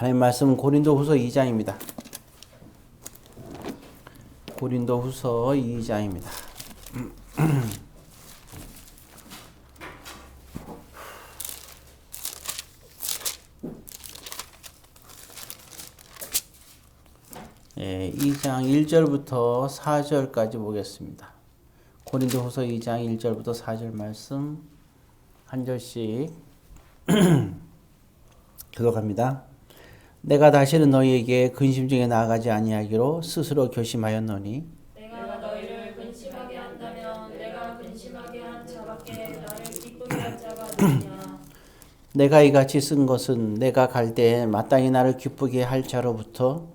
하나님 말씀 고린도후서 2장입니다. 고린도후서 2장입니다. 예, 2장 1절부터 4절까지 보겠습니다. 고린도후서 2장 1절부터 4절 말씀 한 절씩 교독합니다. 내가 다시는 너희에게 근심 중에 나아가지 아니하기로 스스로 결심하였노니 내가 너희를 근심하게 한다면 내가 근심하게 한 자밖에 나를 기쁘게 할 자가 누구냐. 내가 이같이 쓴 것은 내가 갈 때에 마땅히 나를 기쁘게 할 자로부터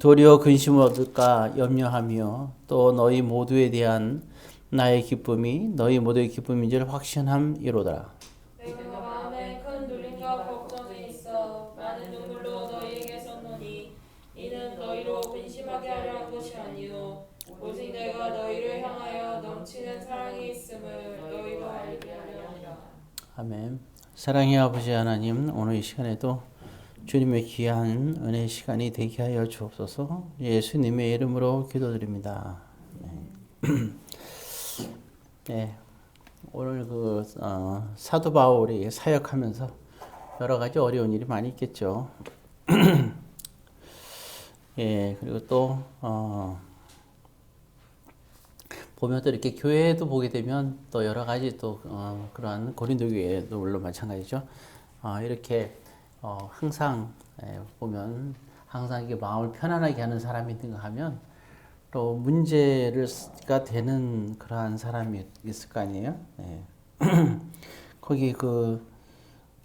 도리어 근심을 얻을까 염려하며 또 너희 모두에 대한 나의 기쁨이 너희 모두의 기쁨인 줄 확신함이로다. 내가 마음에 큰 눌림과 걱정이 있어 많은 눈물로 너희에게 썼노니 이는 너희로 근심하게 하려 한 것이 아니요 오직 내가 너희를 향하여 넘치는 사랑이 있음을 너희로 알게 하려 함이라. 아멘. 사랑의 아버지 하나님, 오늘 이 시간에도 주님의 귀한 은혜 시간이 되게 하여 주옵소서. 예수님의 이름으로 기도드립니다. 네. 오늘 사도 바울이 사역하면서 여러 가지 어려운 일이 많이 있겠죠. 예, 그리고 또 보면 또 이렇게 교회도 보게 되면 또 여러 가지 또 그러한 고린도 교회도 물론 마찬가지죠. 이렇게 항상 보면 항상 이게 마음을 편안하게 하는 사람이 있는가 하면 또 문제가 되는 그러한 사람이 있을 거 아니에요. 네. 거기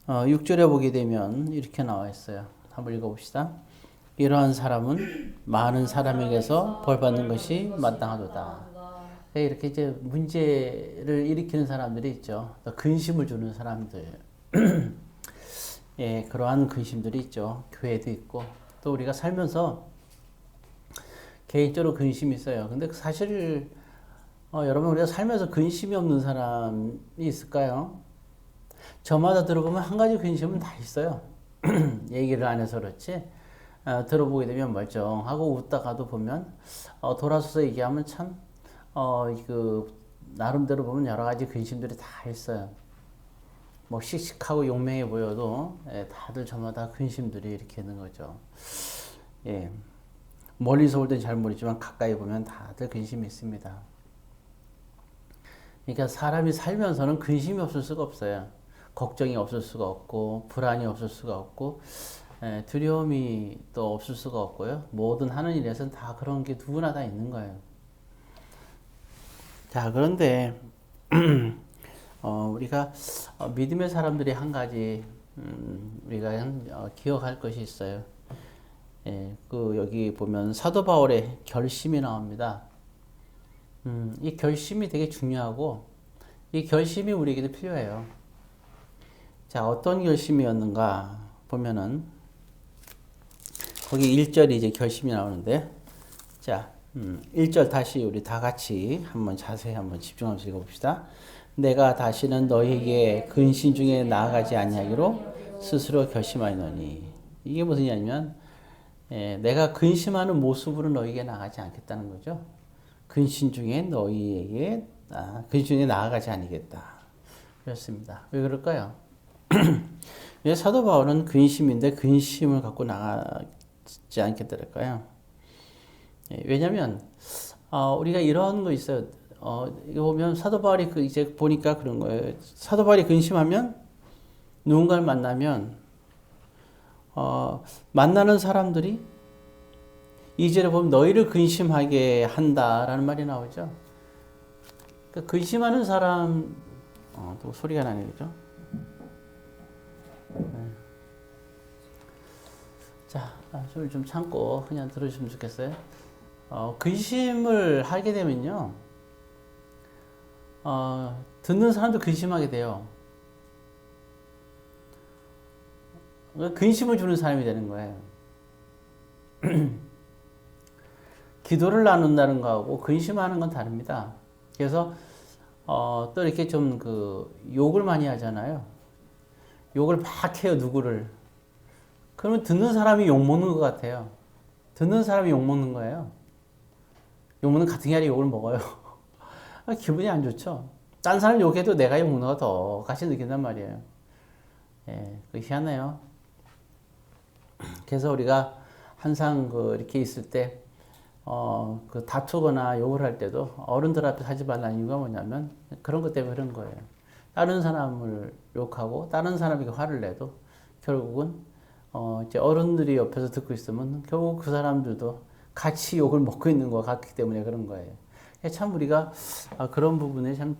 6절에 보게 되면 이렇게 나와 있어요. 한번 읽어봅시다. 이러한 사람은 많은 사람에게서 벌 받는 것이 마땅하도다. 이렇게 이제 문제를 일으키는 사람들이 있죠. 또 근심을 주는 사람들. 예, 그러한 근심들이 있죠. 교회도 있고 또 우리가 살면서 개인적으로 근심이 있어요. 근데 사실 여러분 우리가 살면서 근심이 없는 사람이 있을까요? 저마다 들어보면 한 가지 근심은 다 있어요. 얘기를 안 해서 그렇지 들어보게 되면 멀쩡하고 웃다가도 보면 돌아서서 얘기하면 참 나름대로 보면 여러 가지 근심들이 다 있어요. 뭐 씩씩하고 용맹해 보여도 다들 저마다 근심들이 이렇게 있는 거죠. 예. 멀리서 볼 땐 잘 모르지만 가까이 보면 다들 근심이 있습니다. 그러니까 사람이 살면서는 근심이 없을 수가 없어요. 걱정이 없을 수가 없고 불안이 없을 수가 없고 두려움이 또 없을 수가 없고요. 모든 하는 일에서는 다 그런 게 누구나 다 있는 거예요. 자, 그런데 우리가 믿음의 사람들이 한 가지 우리가 기억할 것이 있어요. 예, 여기 보면 사도 바울의 결심이 나옵니다. 이 결심이 되게 중요하고 이 결심이 우리에게도 필요해요. 자, 어떤 결심이었는가 보면은 거기 1절이 이제 결심이 나오는데 자, 1절 다시 우리 다 같이 한번 자세히 한번 집중하면서 읽어봅시다. 내가 다시는 너희에게 근심 중에 나아가지 아니하기로 스스로 결심하였노니. 이게 무슨 얘기냐면 내가 근심하는 모습으로 너희에게 나아가지 않겠다는 거죠. 근심 중에 너희에게 근심 중에 나아가지 않겠다. 그렇습니다. 왜 그럴까요? 왜 사도 바울은 근심인데 근심을 갖고 나가지 않겠다랄까요? 왜냐하면 우리가 이런 거 있어요. 이거 보면 사도 바울이 이제 보니까 그런 거예요. 사도 바울이 근심하면 누군가를 만나면 만나는 사람들이 2절에 보면 너희를 근심하게 한다라는 말이 나오죠. 그러니까 근심하는 사람 또 소리가 나네요, 그죠? 네. 자, 소리 좀 참고 그냥 들으시면 좋겠어요. 근심을 하게 되면요, 듣는 사람도 근심하게 돼요. 근심을 주는 사람이 되는 거예요. 기도를 나눈다는 거하고 근심하는 건 다릅니다. 그래서 또 이렇게 좀 욕을 많이 하잖아요. 욕을 막 해요, 누구를. 그러면 듣는 사람이 욕먹는 것 같아요. 듣는 사람이 욕먹는 거예요. 욕먹는 같은 게 아니라 욕을 먹어요. 기분이 안 좋죠. 딴 사람 욕해도 내가 욕먹는 거 더 같이 느낀단 말이에요. 예, 그 희한해요. 그래서 우리가 항상 이렇게 있을 때, 그 다투거나 욕을 할 때도 어른들 앞에 하지 말라는 이유가 뭐냐면 그런 것 때문에 그런 거예요. 다른 사람을 욕하고 다른 사람에게 화를 내도 결국은 이제 어른들이 옆에서 듣고 있으면 결국 그 사람들도 같이 욕을 먹고 있는 것 같기 때문에 그런 거예요. 참 우리가 그런 부분에 참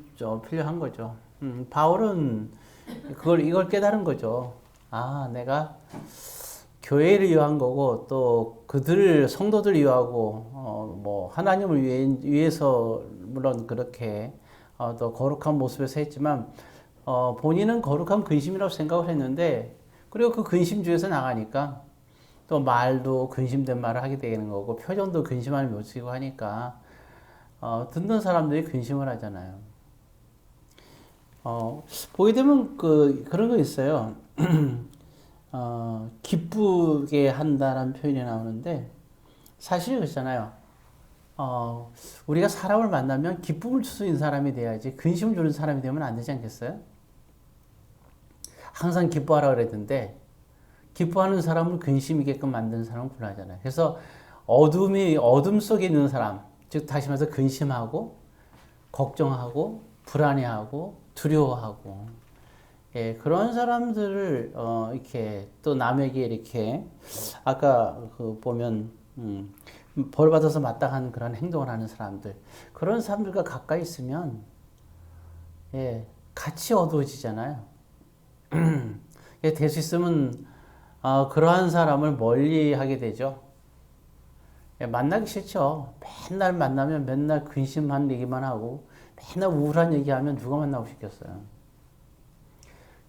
필요한 거죠. 바울은 이걸 깨달은 거죠. 내가 교회를 위한 거고 또 그들 성도들 위하고 뭐 하나님을 위해서 물론 그렇게 또 거룩한 모습에서 했지만 본인은 거룩한 근심이라고 생각을 했는데 그리고 그 근심주에서 나가니까 또 말도 근심된 말을 하게 되는 거고 표정도 근심하는 모습이고 하니까 듣는 사람들이 근심을 하잖아요. 보게 되면 그런 거 있어요. 기쁘게 한다라는 표현이 나오는데 사실 그렇잖아요. 우리가 사람을 만나면 기쁨을 줄 수 있는 사람이 돼야지 근심을 주는 사람이 되면 안 되지 않겠어요? 항상 기뻐하라 그랬는데 기뻐하는 사람을 근심이게끔 만드는 사람은 불안하잖아요. 그래서 어둠 속에 있는 사람, 즉 다시 말해서 근심하고 걱정하고 불안해하고 두려워하고 그런 사람들을 이렇게 또 남에게 이렇게 아까 보면 벌 받아서 마땅한 그런 행동을 하는 사람들 그런 사람들과 가까이 있으면 같이 어두워지잖아요. 될 수 있으면 그러한 사람을 멀리하게 되죠. 만나기 싫죠. 맨날 만나면 맨날 근심한 얘기만 하고 맨날 우울한 얘기하면 누가 만나고 싶겠어요.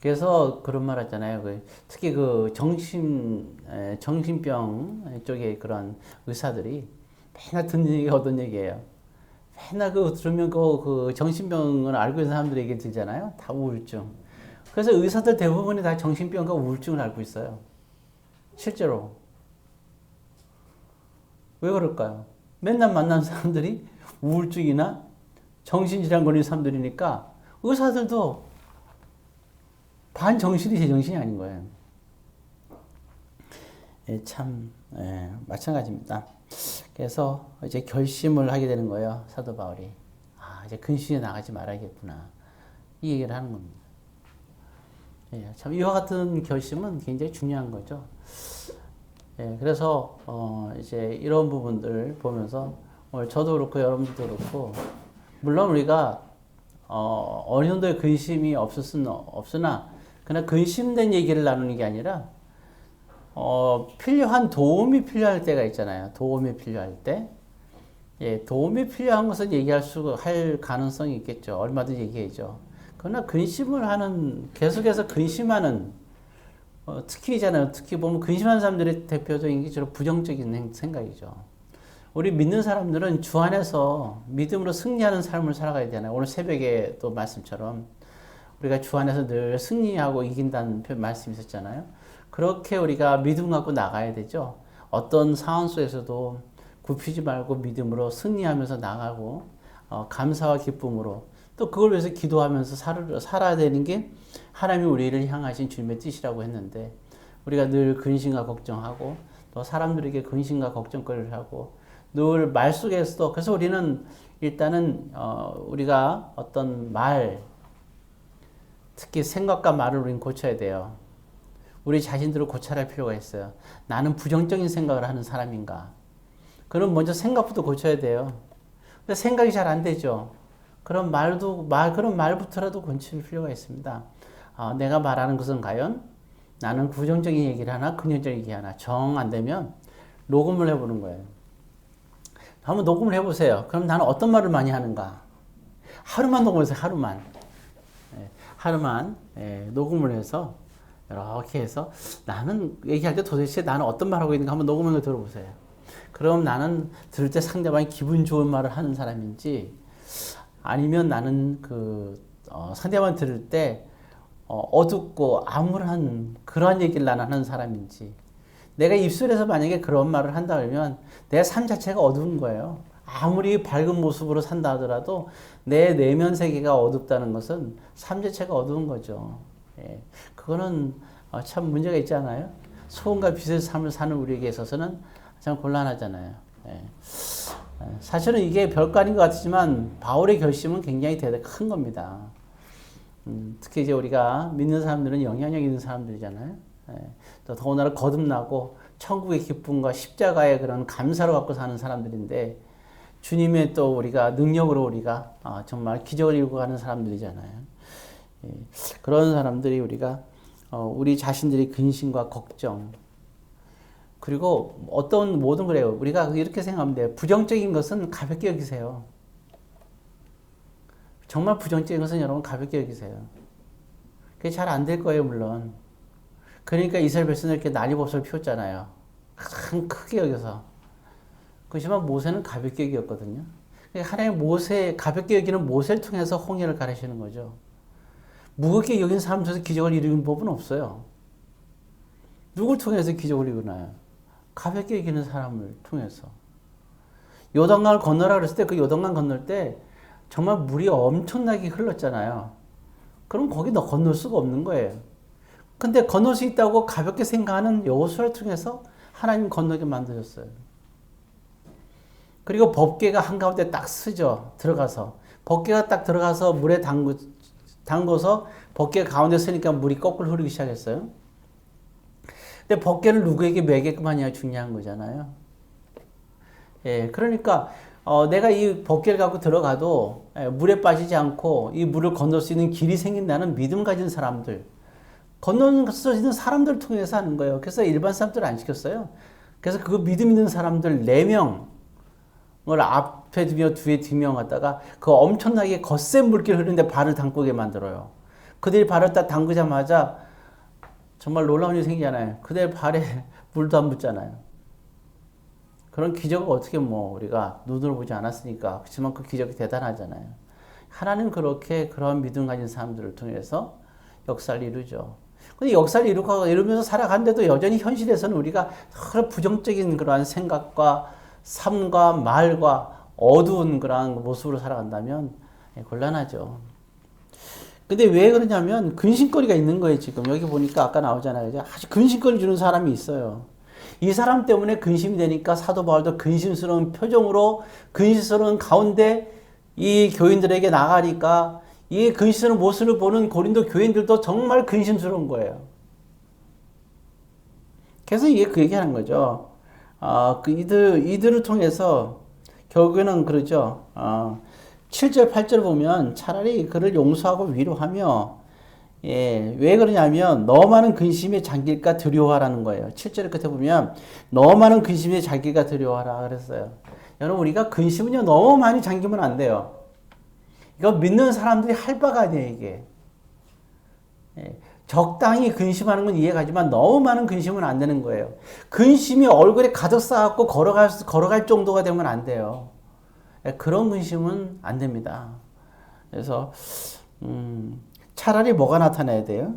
그래서 그런 말 하잖아요. 특히 정신병 쪽에 그런 의사들이 맨날 듣는 얘기가 어떤 얘기예요. 맨날 들으면 그 정신병을 알고 있는 사람들 얘기 들잖아요. 다 우울증. 그래서 의사들 대부분이 다 정신병과 우울증을 앓고 있어요. 실제로. 왜 그럴까요? 맨날 만난 사람들이 우울증이나 정신질환 걸린 사람들이니까 의사들도 반정신이 제정신이 아닌 거예요. 마찬가지입니다. 그래서 이제 결심을 하게 되는 거예요. 사도 바울이. 이제 근신에 나가지 말아야겠구나. 이 얘기를 하는 겁니다. 참 이와 같은 결심은 굉장히 중요한 거죠. 그래서 이제 이런 부분들 보면서 오늘 저도 그렇고 여러분들도 그렇고 물론 우리가 어느 정도의 근심이 없으나 그냥 근심된 얘기를 나누는 게 아니라 필요한 도움이 필요할 때가 있잖아요. 도움이 필요할 때. 도움이 필요한 것은 할 가능성이 있겠죠. 얼마든지 얘기하죠. 그러나 계속해서 근심하는, 특히 보면 근심하는 사람들의 대표적인 게 주로 부정적인 생각이죠. 우리 믿는 사람들은 주 안에서 믿음으로 승리하는 삶을 살아가야 되잖아요. 오늘 새벽에 또 말씀처럼 우리가 주 안에서 늘 승리하고 이긴다는 말씀이 있었잖아요. 그렇게 우리가 믿음 갖고 나가야 되죠. 어떤 상황 속에서도 굽히지 말고 믿음으로 승리하면서 나가고 감사와 기쁨으로 또 그걸 위해서 기도하면서 살아야 되는 게 하나님이 우리를 향하신 주님의 뜻이라고 했는데 우리가 늘 근심과 걱정하고 또 사람들에게 근심과 걱정거리를 하고 늘 말 속에서도 그래서 우리는 일단은 우리가 어떤 특히 생각과 말을 우리는 고쳐야 돼요. 우리 자신들을 고쳐야 할 필요가 있어요. 나는 부정적인 생각을 하는 사람인가? 그럼 먼저 생각부터 고쳐야 돼요. 근데 생각이 잘 안 되죠. 그런 말부터라도 고칠 필요가 있습니다. 내가 말하는 것은 과연 나는 부정적인 얘기를 하나, 긍정적인 얘기 하나, 정 안 되면 녹음을 해보는 거예요. 한번 녹음을 해보세요. 그럼 나는 어떤 말을 많이 하는가? 하루만 녹음해서 하루만 녹음을 해서 이렇게 해서 나는 얘기할 때 도대체 나는 어떤 말을 하고 있는가 한번 녹음해서 들어보세요. 그럼 나는 들을 때 상대방이 기분 좋은 말을 하는 사람인지 아니면 나는 상대방 들을 때 어둡고 암울한 그러한 얘기를 나는 하는 사람인지 내가 입술에서 만약에 그런 말을 한다 그러면 내 삶 자체가 어두운 거예요. 아무리 밝은 모습으로 산다 하더라도 내 내면 세계가 어둡다는 것은 삶 자체가 어두운 거죠. 예. 그거는 참 문제가 있지 않아요? 소금과 빛의 삶을 사는 우리에게 있어서는 참 곤란하잖아요. 예. 사실은 이게 별거 아닌 것 같지만 바울의 결심은 굉장히 큰 겁니다. 특히 이제 우리가 믿는 사람들은 영향력 있는 사람들이잖아요. 예. 또 더군다나 거듭나고 천국의 기쁨과 십자가의 그런 감사를 갖고 사는 사람들인데 주님의 또 우리가 능력으로 우리가 정말 기적을 이루고 가는 사람들이잖아요. 예. 그런 사람들이 우리가 우리 자신들의 근심과 걱정 그리고 어떤 모든 그래요. 우리가 이렇게 생각하면 돼요. 부정적인 것은 가볍게 여기세요. 정말 부정적인 것은 여러분 가볍게 여기세요. 그게 잘 안 될 거예요, 물론. 그러니까 이스라엘 백성들 이렇게 난리법석을 피웠잖아요. 가장 크게 여겨서. 그렇지만 모세는 가볍게 여겼거든요. 하나님 가볍게 여기는 모세를 통해서 홍해를 가르치는 거죠. 무겁게 여긴 사람 중에서 기적을 이루는 법은 없어요. 누굴 통해서 기적을 이루나요? 가볍게 여기는 사람을 통해서. 요단강을 건너라 그랬을 때 그 요단강 건널 때 정말 물이 엄청나게 흘렀잖아요. 그럼 거기 너 건널 수가 없는 거예요. 근데 건널 수 있다고 가볍게 생각하는 여호수아를 통해서 하나님 건너게 만드셨어요. 그리고 법궤가 한가운데 딱 쓰죠. 들어가서. 법궤가 딱 들어가서 물에 담궈서 법궤 가운데 서니까 물이 거꾸로 흐르기 시작했어요. 근데 법궤를 누구에게 매게끔 하냐가 중요한 거잖아요. 예, 그러니까 내가 이 법궤를 갖고 들어가도 물에 빠지지 않고 이 물을 건널 수 있는 길이 생긴다는 믿음 가진 사람들, 건널 수 있는 사람들 통해서 하는 거예요. 그래서 일반 사람들을 안 시켰어요. 그래서 그 믿음 있는 사람들 4명을 앞에 두며 뒤에 2명 갖다가 그 엄청나게 거센 물길 흐르는데 발을 담그게 만들어요. 그들이 발을 딱 담그자마자 정말 놀라운 일이 생기잖아요. 그들 발에 물도 안 묻잖아요. 그런 기적을 어떻게 우리가 눈으로 보지 않았으니까. 그렇지만 그 기적이 대단하잖아요. 하나님 그렇게 그런 믿음 가진 사람들을 통해서 역사를 이루죠. 근데 역사를 이루면서 살아가는데도 여전히 현실에서는 우리가 서로 부정적인 그러한 생각과 삶과 말과 어두운 그러한 모습으로 살아간다면 곤란하죠. 근데 왜 그러냐면 근심거리가 있는 거예요, 지금. 여기 보니까 아까 나오잖아요. 아주 근심거리 주는 사람이 있어요. 이 사람 때문에 근심이 되니까 사도 바울도 근심스러운 표정으로 근심스러운 가운데 이 교인들에게 나가니까 이 근심스러운 모습을 보는 고린도 교인들도 정말 근심스러운 거예요. 그래서 이게 그 얘기하는 거죠. 이들을 통해서 결국에는 그러죠. 7절, 8절 보면 차라리 그를 용서하고 위로하며, 예, 왜 그러냐면, 너 많은 근심에 잠길까 두려워하라는 거예요. 7절 끝에 보면, 너 많은 근심에 잠길까 두려워하라 그랬어요. 여러분, 우리가 근심은요, 너무 많이 잠기면 안 돼요. 이거 믿는 사람들이 할 바가 아니에요, 이게. 예, 적당히 근심하는 건 이해가지만 너무 많은 근심은 안 되는 거예요. 근심이 얼굴에 가득 쌓았고 걸어갈 정도가 되면 안 돼요. 그런 근심은 안 됩니다. 그래서 차라리 뭐가 나타나야 돼요?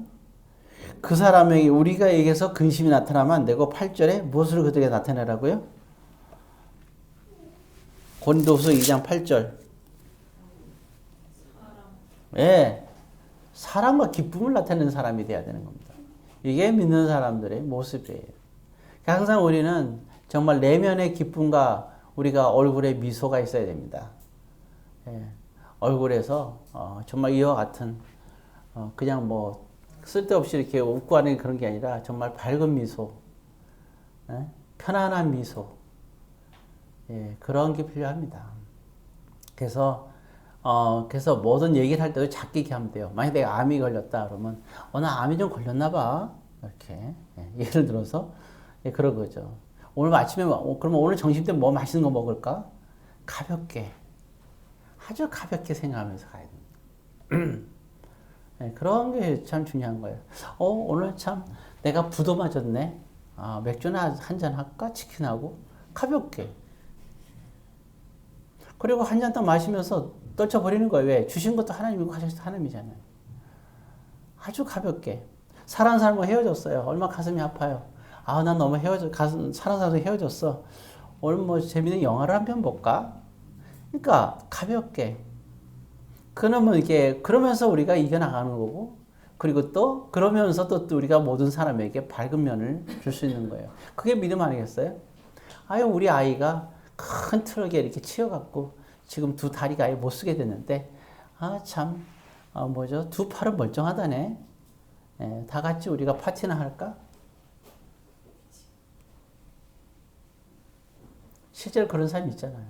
그 사람에게 우리가 얘기해서 근심이 나타나면 안 되고 8절에 무엇을 그들에게 나타내라고요? 고린도후서 2장 8절. 예, 사랑과 기쁨을 나타내는 사람이 돼야 되는 겁니다. 이게 믿는 사람들의 모습이에요. 항상 우리는 정말 내면의 기쁨과 우리가 얼굴에 미소가 있어야 됩니다. 예, 얼굴에서 정말 이와 같은 그냥 쓸데없이 이렇게 웃고 하는 그런 게 아니라 정말 밝은 미소, 예, 편안한 미소, 예, 그런 게 필요합니다. 그래서 모든 얘기를 할 때도 작게 얘기 하면 돼요. 만약 내가 암이 걸렸다 그러면 나 암이 좀 걸렸나 봐. 이렇게 예를 들어서 그런 거죠. 오늘 아침에 그러면 오늘 점심 때 뭐 맛있는 거 먹을까? 가볍게, 아주 가볍게 생각하면서 가야 됩니다. 네, 그런 게 참 중요한 거예요. 오늘 참 내가 부도 맞았네. 맥주나 한잔 할까? 치킨하고 가볍게. 그리고 한 잔 딱 마시면서 떨쳐버리는 거예요. 왜? 주신 것도 하나님이고 하신 것도 하나님이잖아요. 아주 가볍게. 사랑하는 사람과 헤어졌어요. 얼마나 가슴이 아파요. 아, 난 너무 사는 사람도 헤어졌어. 오늘 뭐 재밌는 영화를 한 편 볼까? 그러니까 가볍게. 그러면 이게 그러면서 우리가 이겨나가는 거고, 그리고 또 그러면서 또 우리가 모든 사람에게 밝은 면을 줄 수 있는 거예요. 그게 믿음 아니겠어요? 아유, 우리 아이가 큰 트럭에 이렇게 치여갖고 지금 두 다리가 아예 못 쓰게 됐는데, 아, 참, 뭐죠? 두 팔은 멀쩡하다네. 예, 다 같이 우리가 파티나 할까? 실제로 그런 사람이 있잖아요.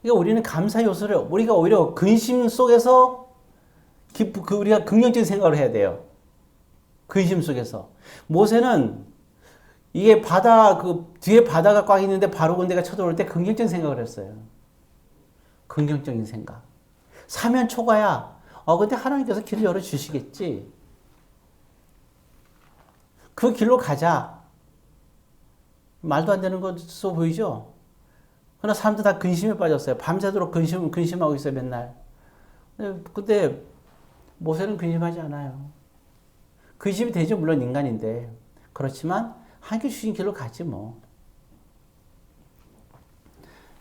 그러니까 우리는 감사 요소를, 우리가 오히려 근심 속에서 우리가 긍정적인 생각을 해야 돼요. 근심 속에서. 모세는 이게 뒤에 바다가 꽉 있는데 바로 군대가 쳐들어올 때 긍정적인 생각을 했어요. 긍정적인 생각. 사면 초과야. 근데 하나님께서 길을 열어주시겠지. 그 길로 가자. 말도 안 되는 것으로 보이죠? 그러나 사람들 다 근심에 빠졌어요. 밤새도록 근심하고 있어요, 맨날. 근데 모세는 근심하지 않아요. 근심이 되죠, 물론 인간인데. 그렇지만 하나님께 주신 길로 가지 뭐.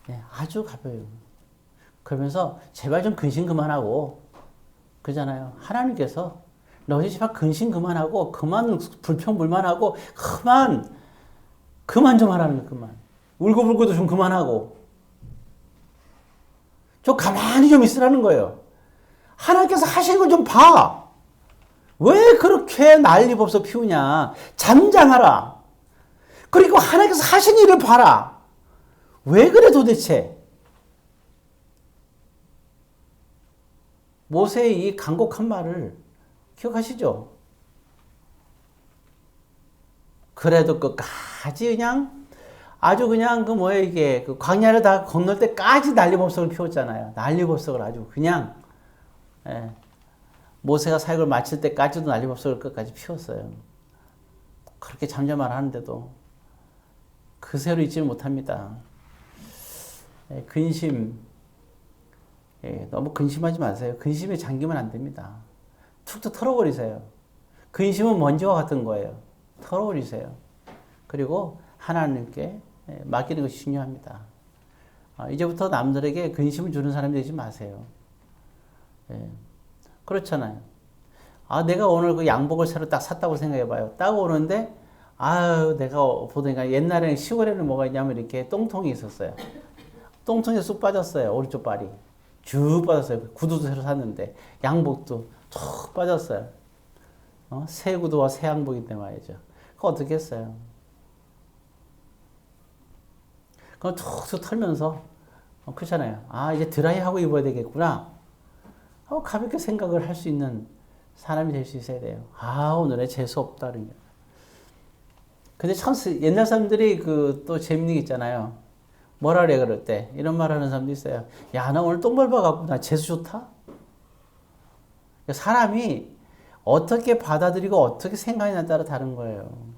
네, 아주 가벼워요. 그러면서 제발 좀 근심 그만하고, 그러잖아요. 하나님께서 너희 제발 근심 그만하고, 그만 불평불만하고, 그만 좀 하라는 거예요, 그만. 울고불고도 좀 그만하고. 좀 가만히 좀 있으라는 거예요. 하나님께서 하시는 걸 좀 봐. 왜 그렇게 난리법석 피우냐. 잠잠하라. 그리고 하나님께서 하신 일을 봐라. 왜 그래 도대체? 모세의 이 간곡한 말을 기억하시죠? 그래도 끝까지 그냥 아주 그냥 이게 광야를 다 건널 때까지 난리법석을 피웠잖아요. 난리법석을 아주 그냥 모세가 사역을 마칠 때까지도 난리법석을 끝까지 피웠어요. 그렇게 잠잠을 하는데도 그새로 잊지 못합니다. 근심 너무 근심하지 마세요. 근심에 잠기면 안 됩니다. 툭툭 털어버리세요. 근심은 먼지와 같은 거예요. 털어버리세요. 그리고 하나님께 맡기는 것이 중요합니다. 이제부터 남들에게 근심을 주는 사람이 되지 마세요. 그렇잖아요. 내가 오늘 그 양복을 새로 딱 샀다고 생각해봐요. 딱 오는데, 내가 보니까 옛날에는 시골에는 뭐가 있냐면 이렇게 똥통이 있었어요. 똥통에 쑥 빠졌어요. 오른쪽 발이. 쭉 빠졌어요. 구두도 새로 샀는데, 양복도 툭 빠졌어요. 새 구두와 새 양복인데 말이죠. 그거 어떻게 했어요? 그럼 툭툭 털면서, 그렇잖아요. 이제 드라이하고 입어야 되겠구나. 가볍게 생각을 할 수 있는 사람이 될 수 있어야 돼요. 오늘은 재수 없다. 근데 참, 옛날 사람들이 또 재밌는 게 있잖아요. 뭐라 그래, 그럴 때. 이런 말 하는 사람도 있어요. 야, 나 오늘 똥 밟아갖고 나 재수 좋다? 사람이 어떻게 받아들이고 어떻게 생각하냐에 따라 다른 거예요.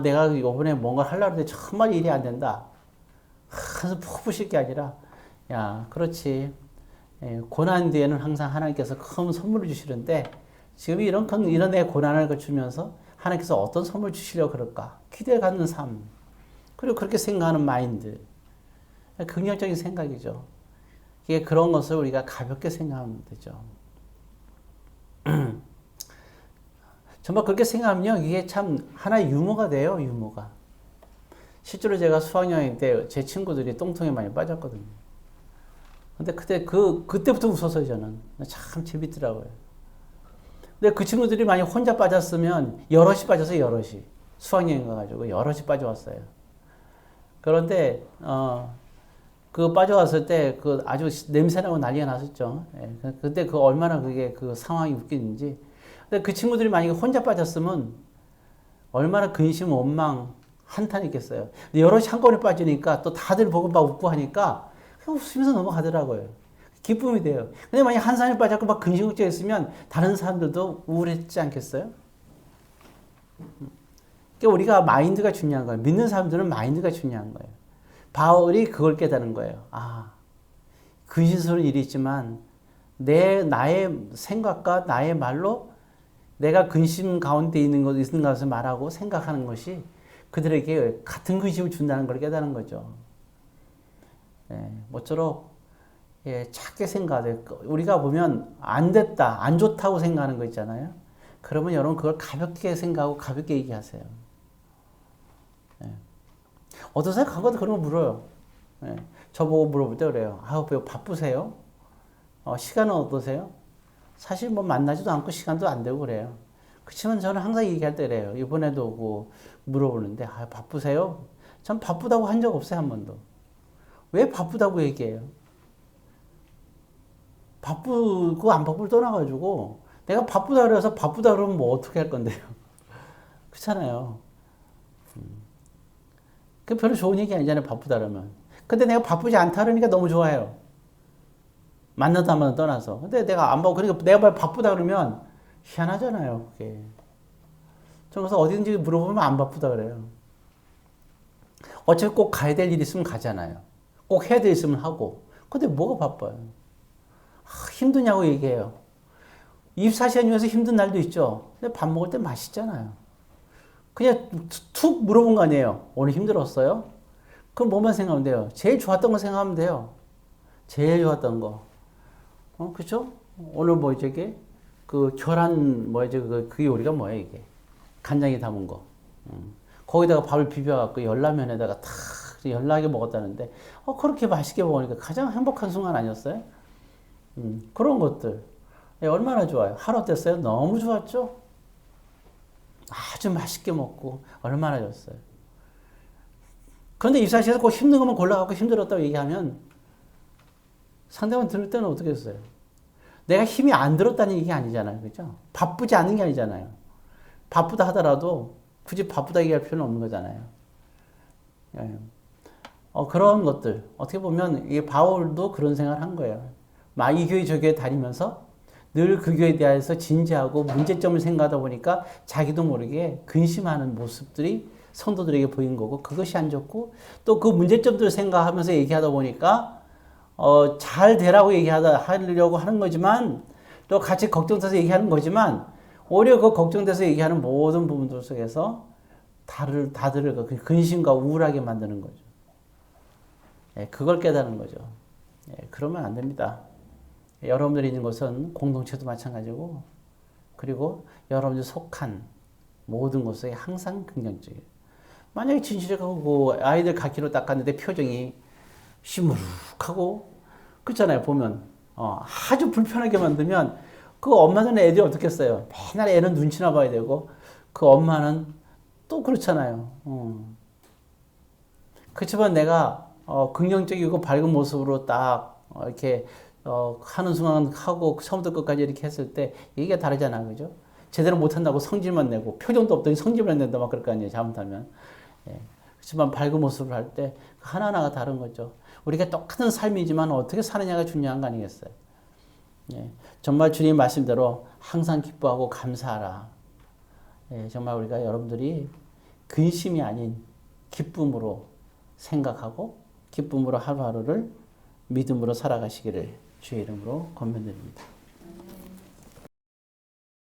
내가 이번에 뭔가 하려고 했는데 정말 일이 안 된다. 그래서 푹 푸실 게 아니라, 야, 그렇지. 고난 뒤에는 항상 하나님께서 큰 선물을 주시는데, 지금 이런 내 고난을 거치면서 하나님께서 어떤 선물 주시려고 그럴까? 기대 갖는 삶. 그리고 그렇게 생각하는 마인드. 긍정적인 생각이죠. 이게 그런 것을 우리가 가볍게 생각하면 되죠. 정말 그렇게 생각하면 이게 참 하나의 유머가 돼요, 유머가. 실제로 제가 수학여행 때 제 친구들이 똥통에 많이 빠졌거든요. 근데 그때부터 웃었어요, 저는. 참 재밌더라고요. 근데 그 친구들이 만약 혼자 빠졌으면 여럿이 빠져서 여럿이. 수학여행 가가지고 여럿이 빠져왔어요. 그런데, 빠져왔을 때 아주 냄새나고 난리가 났었죠. 그때 얼마나 그게 상황이 웃기는지. 근데 그 친구들이 만약에 혼자 빠졌으면 얼마나 근심, 원망, 한탄했겠어요. 근데 여럿이 한꺼번에 빠지니까 또 다들 보고 막 웃고 하니까 웃으면서 넘어가더라고요. 기쁨이 돼요. 근데 만약 한 사람이 빠졌고 막 근심 걱정했으면 다른 사람들도 우울했지 않겠어요? 그러니까 우리가 마인드가 중요한 거예요. 믿는 사람들은 마인드가 중요한 거예요. 바울이 그걸 깨달은 거예요. 근심스러운 일이 있지만 나의 생각과 나의 말로 내가 근심 가운데 있는 것을 말하고 생각하는 것이 그들에게 같은 근심을 준다는 걸 깨달은 거죠. 예, 모쪼록 작게 생각해. 우리가 보면 안 됐다, 안 좋다고 생각하는 거 있잖아요. 그러면 여러분 그걸 가볍게 생각하고 가볍게 얘기하세요. 예. 어떠세요? 가거도 그런 거 물어요. 예. 저보고 물어볼 때 그래요. 왜 바쁘세요? 시간은 어떠세요? 사실 뭐 만나지도 않고 시간도 안 되고 그래요. 그렇지만 저는 항상 얘기할 때 그래요. 이번에도 오고 물어보는데 바쁘세요? 전 바쁘다고 한 적 없어요. 한 번도. 왜 바쁘다고 얘기해요? 바쁘고 안 바쁘를 떠나가지고 내가 바쁘다 그래서 바쁘다 그러면 뭐 어떻게 할 건데요? 그렇잖아요. 그 별로 좋은 얘기 아니잖아요. 바쁘다 그러면. 근데 내가 바쁘지 않다 그러니까 너무 좋아해요. 만나다 한번 떠나서. 근데 내가 안 바쁘고 그러니까 내가 바쁘다 그러면 희한하잖아요. 그게. 그래서 어디든지 물어보면 안 바쁘다 그래요. 어차피 꼭 가야 될 일 있으면 가잖아요. 꼭 해야 될 일 있으면 하고. 근데 뭐가 바빠요? 힘드냐고 얘기해요. 24시간 중에서 힘든 날도 있죠. 근데 밥 먹을 때 맛있잖아요. 그냥 툭 물어본 거 아니에요. 오늘 힘들었어요? 그럼 뭐만 생각하면 돼요? 제일 좋았던 거 생각하면 돼요. 제일 좋았던 거. 그죠? 오늘 뭐 저게 그 계란 뭐지 그 요리가 뭐야 이게? 간장에 담은 거. 거기다가 밥을 비벼갖고 열라면에다가 탁 열나게 먹었다는데 그렇게 맛있게 먹으니까 가장 행복한 순간 아니었어요? 그런 것들 얼마나 좋아요. 하루 어땠어요? 너무 좋았죠? 아주 맛있게 먹고 얼마나 좋았어요. 그런데 이 사실에서 꼭 힘든 것만 골라갖고 힘들었다고 얘기하면 상대방 들을 때는 어떻게 했어요? 내가 힘이 안 들었다는 얘기 아니잖아요. 그죠? 바쁘지 않은 게 아니잖아요. 바쁘다 하더라도 굳이 바쁘다 얘기할 필요는 없는 거잖아요. 예. 그런 것들 어떻게 보면 이 바울도 그런 생각을 한 거예요. 이 교회 저 교회 다니면서 늘 그 교회에 대해서 진지하고 문제점을 생각하다 보니까 자기도 모르게 근심하는 모습들이 성도들에게 보인 거고 그것이 안 좋고 또 그 문제점들을 생각하면서 얘기하다 보니까 잘 되라고 하려고 하는 거지만 또 같이 걱정돼서 얘기하는 거지만 오히려 그 걱정돼서 얘기하는 모든 부분들 속에서 다들 그 근심과 우울하게 만드는 거죠. 예, 그걸 깨닫는 거죠. 예, 그러면 안 됩니다. 여러분들이 있는 곳은 공동체도 마찬가지고 그리고 여러분들이 속한 모든 곳에 항상 긍정적이에요. 만약에 진실하고 아이들 갓기로 닦았는데 표정이 시무룩하고 그렇잖아요. 보면 아주 불편하게 만들면 그 엄마들은 애들이 어떻게 했어요? 맨날 애는 눈치나 봐야 되고 그 엄마는 또 그렇잖아요. 그렇지만 내가 긍정적이고 밝은 모습으로 딱 이렇게 하는 순간 하고 처음부터 끝까지 이렇게 했을 때 얘기가 다르잖아, 그죠? 제대로 못한다고 성질만 내고 표정도 없더니 성질만 낸다 막 그럴 거 아니에요, 잘못하면. 예. 그렇지만 밝은 모습을 할 때 하나하나가 다른 거죠. 우리가 똑같은 삶이지만 어떻게 사느냐가 중요한 거 아니겠어요? 예. 정말 주님 말씀대로 항상 기뻐하고 감사하라. 예. 정말 우리가 여러분들이 근심이 아닌 기쁨으로 생각하고 기쁨으로 하루하루를 믿음으로 살아가시기를 주의 이름으로 권면드립니다.